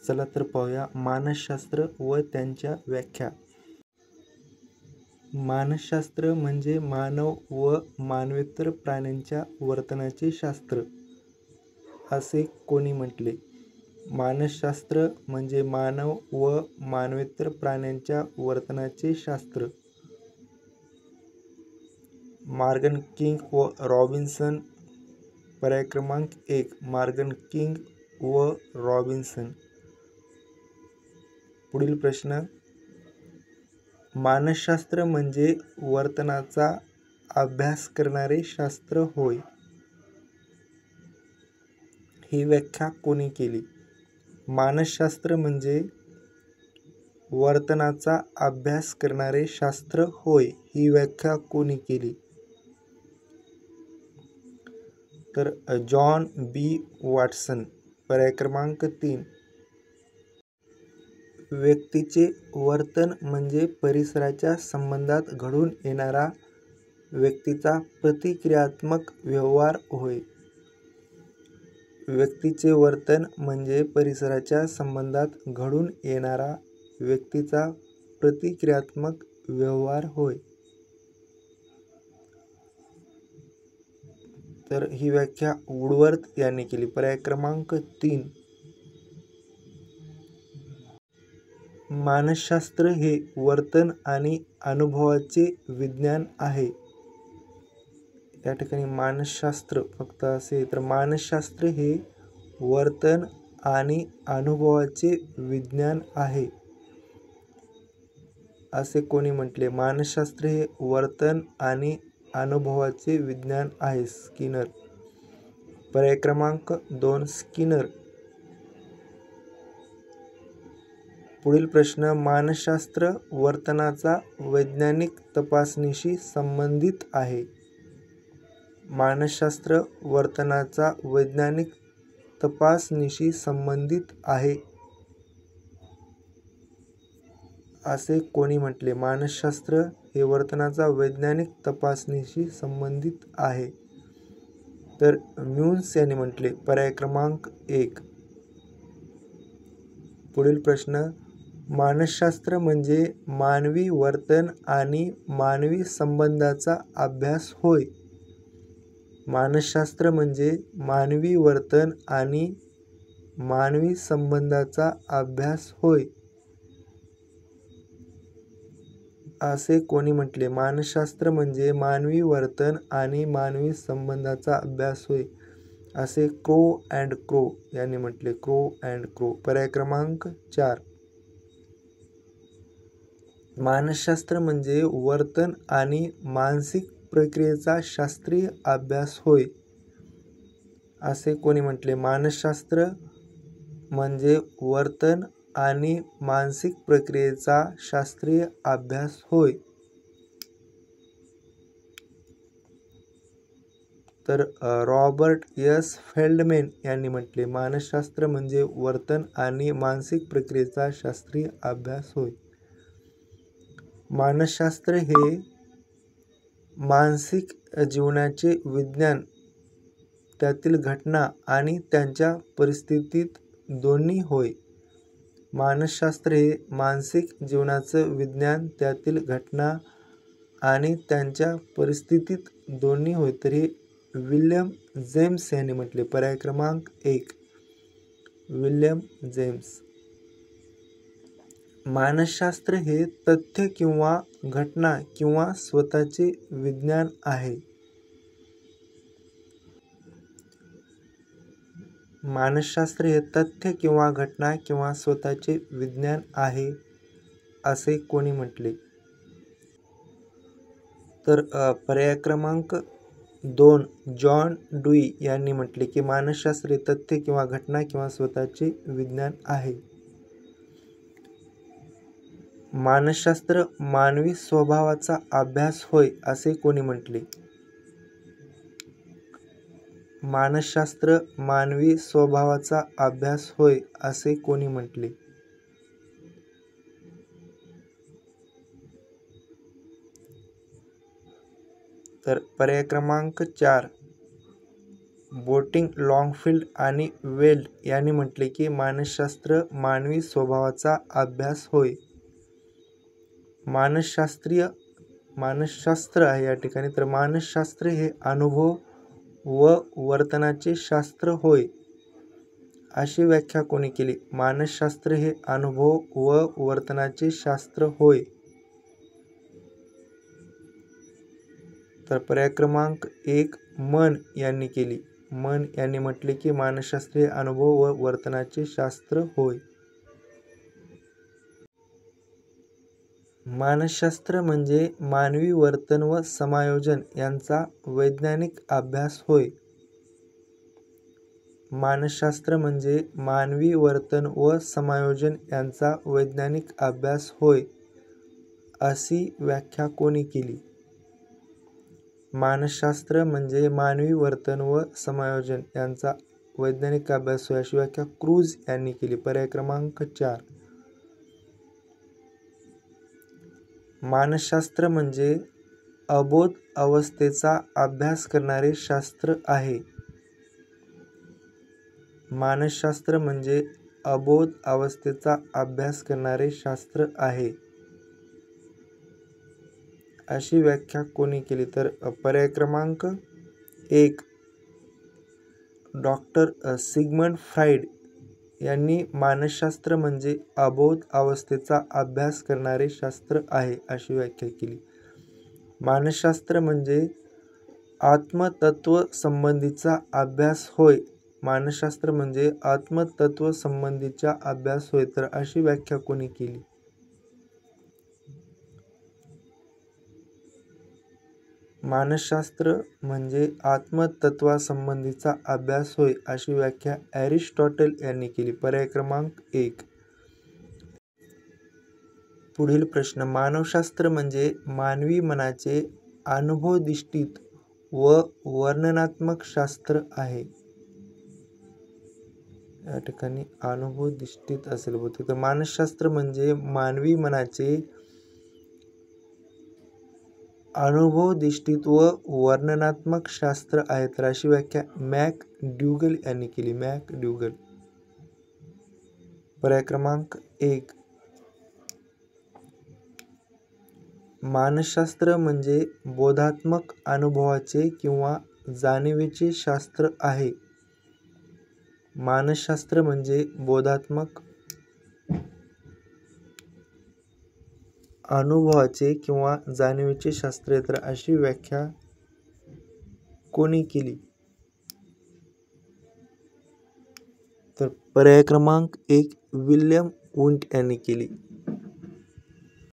चला तर पाहूया मानसशास्त्र व त्यांच्या व्याख्या. मानसशास्त्र म्हणजे मानव व मानवेतर प्राण्यांच्या वर्तनाचे शास्त्र, असे कोणी म्हटले? मानसशास्त्र म्हणजे मानव व मानवेतर प्राण्यांच्या वर्तनाचे शास्त्र. मॉर्गन किंग व रॉबिन्सन. पर्याय क्रमांक 1 मॉर्गन किंग व रॉबिन्सन. पुढील प्रश्न, मानसशास्त्र म्हणजे वर्तनाचा अभ्यास करणारे शास्त्र होय. ही व्याख्या कोणी केली? मानसशास्त्र म्हणजे वर्तनाचा अभ्यास करणारे शास्त्र होय. ही व्याख्या कोणी केली? तर जॉन बी वॉटसन. पर्याय क्रमांक 3. व्यक्तीचे वर्तन म्हणजे परिसराच्या संबंधात घडून येणारा व्यक्तीचा प्रतिक्रियात्मक व्यवहार होय. व्यक्तीचे वर्तन म्हणजे परिसराच्या संबंधात घडून येणारा व्यक्तीचा प्रतिक्रियात्मक व्यवहार होय. तर ही व्याख्या वुडवर्थ यांनी केली. पर्याय क्रमांक 3. मानसशास्त्र हे वर्तन आणि अनुभवाचे विज्ञान आहे. या ठिकाणी मानसशास्त्र फक्त असे, तर मानसशास्त्र हे वर्तन आणि अनुभवाचे विज्ञान आहे, असे कोणी म्हटले? मानसशास्त्र हे वर्तन आणि अनुभवाचे विज्ञान आहे. स्किनर. पर्याय क्रमांक 2 स्किनर. पुढील प्रश्न, मानसशास्त्र वर्तनाचा वैज्ञानिक तपासणीशी संबंधित आहे. मानसशास्त्र वर्तनाचा वैज्ञानिक तपासणीशी संबंधित आहे, असे कोणी म्हटले? मानसशास्त्र हे वर्तनाचा वैज्ञानिक तपासणीशी संबंधित आहे. तर म्यून्स यांनी म्हटले. पर्याय क्रमांक 1. पुढील प्रश्न, मानसशास्त्र म्हणजे मानवी वर्तन आणि मानवी संबंधाचा अभ्यास होय. मानसशास्त्र म्हणजे मानवी वर्तन आणि मानवी संबंधाचा अभ्यास होय, असे कोणी म्हटले? मानसशास्त्र म्हणजे मानवी वर्तन आणि मानवी संबंधाचा अभ्यास होय, असे क्रो अँड क्रो यांनी म्हटले. Crow and crow. पर्याय क्रमांक 4. मानसशास्त्र म्हणजे वर्तन आणि मानसिक प्रक्रियेचा शास्त्रीय अभ्यास होय, असे कोणी म्हटले? मानसशास्त्र म्हणजे वर्तन आणि मानसिक प्रक्रियेचा शास्त्रीय अभ्यास होय. तर रॉबर्ट एस फेल्डमॅन यांनी म्हटले, मानसशास्त्र म्हणजे वर्तन आणि मानसिक प्रक्रियेचा शास्त्रीय अभ्यास होय. मानसशास्त्र हे मानसिक जीवनाचे विज्ञान, त्यातील घटना आणि त्यांच्या परिस्थितीत दोन्ही होय. मानसशास्त्र हे मानसिक जीवनाचं विज्ञान, त्यातील घटना आणि त्यांच्या परिस्थितीत दोन्ही होय. तरी विल्यम जेम्स यांनी म्हटले. पर्याय क्रमांक 1 विल्यम जेम्स. मानसशास्त्र हे तथ्य किंवा घटना किंवा स्वतःचे विज्ञान आहे. मानसशास्त्र हे तथ्य किंवा घटना किंवा स्वतःचे विज्ञान आहे, असे कोणी म्हटले? तर पर्याय क्रमांक 2 जॉन ड्यूई यांनी म्हटले की मानसशास्त्र हे तथ्य किंवा घटना किंवा स्वतःचे विज्ञान आहे. मानसशास्त्र मानवी स्वभावाचा अभ्यास होय, असे कोणी म्हटले? मानसशास्त्र मानवी स्वभावाचा अभ्यास होय, असे कोणी म्हटले? तर पर्याय क्रमांक 4 बोटिंग, लॉन्गफील्ड आणि वेल्ड यांनी म्हटले की मानसशास्त्र मानवी स्वभावाचा अभ्यास होय. मानसशास्त्र आहे या ठिकाणी. तर मानसशास्त्र हे अनुभव व वर्तनाचे शास्त्र होय, अशी व्याख्या कोणी केली? मानसशास्त्र हे अनुभव व वर्तनाचे शास्त्र होय. तर पर्याय क्रमांक 1 मन यांनी केली. मन यांनी म्हटले की मानसशास्त्र हे अनुभव व वर्तनाचे शास्त्र होय. मानसशास्त्र म्हणजे मानवी वर्तन व समायोजन यांचा वैज्ञानिक अभ्यास होय. मानसशास्त्र म्हणजे मानवी वर्तन व समायोजन यांचा वैज्ञानिक अभ्यास होय, अशी व्याख्या कोणी केली? मानसशास्त्र म्हणजे मानवी वर्तन व समायोजन यांचा वैज्ञानिक अभ्यास होय, अशी व्याख्या क्रूज यांनी केली. पर्याय क्रमांक 4. मानसशास्त्र म्हणजे अबोध अवस्थेचा अभ्यास करणारे शास्त्र आहे. मानसशास्त्र म्हणजे अबोध अवस्थेचा अभ्यास करणारे शास्त्र आहे, अशी व्याख्या कोणी केली? तर पर्याय क्रमांक 1 डॉक्टर सिगमंड फ्राइड यांनी मानसशास्त्र म्हणजे अबोध अवस्थेचा अभ्यास करणारे शास्त्र आहे, अशी व्याख्या केली. मानसशास्त्र म्हणजे आत्मतत्व संबंधीचा अभ्यास होय. मानसशास्त्र म्हणजे आत्मतत्व संबंधीचा अभ्यास होय. तर अशी व्याख्या कोणी केली? मानसशास्त्र म्हणजे आत्मतत्वासंबंधीचा अभ्यास होय, अशी व्याख्या एरिस्टॉटल यांनी केली. पर्याय क्रमांक 1. पुढील प्रश्न. मानवशास्त्र म्हणजे मानवी मनाचे अनुभवधिष्ठित व वर्णनात्मक शास्त्र आहे. या ठिकाणी अनुभवधिष्ठित असेल बहुतेक. तर मानसशास्त्र म्हणजे मानवी मनाचे अनुभवधिष्ठित व वर्णनात्मक शास्त्र आहे. तर अशी व्याख्या मॅकड्युगल यांनी केली. मॅकड्युगल. पर्याय क्रमांक 1. मानसशास्त्र म्हणजे बोधात्मक अनुभवाचे किंवा जाणीवेचे शास्त्र आहे. मानसशास्त्र म्हणजे बोधात्मक अनुभवाचे किंवा जाणीवेचे शास्त्र आहे. तर अशी व्याख्या कोणी केली? तर पर्याय क्रमांक 1 विल्यम वुंट यांनी केली.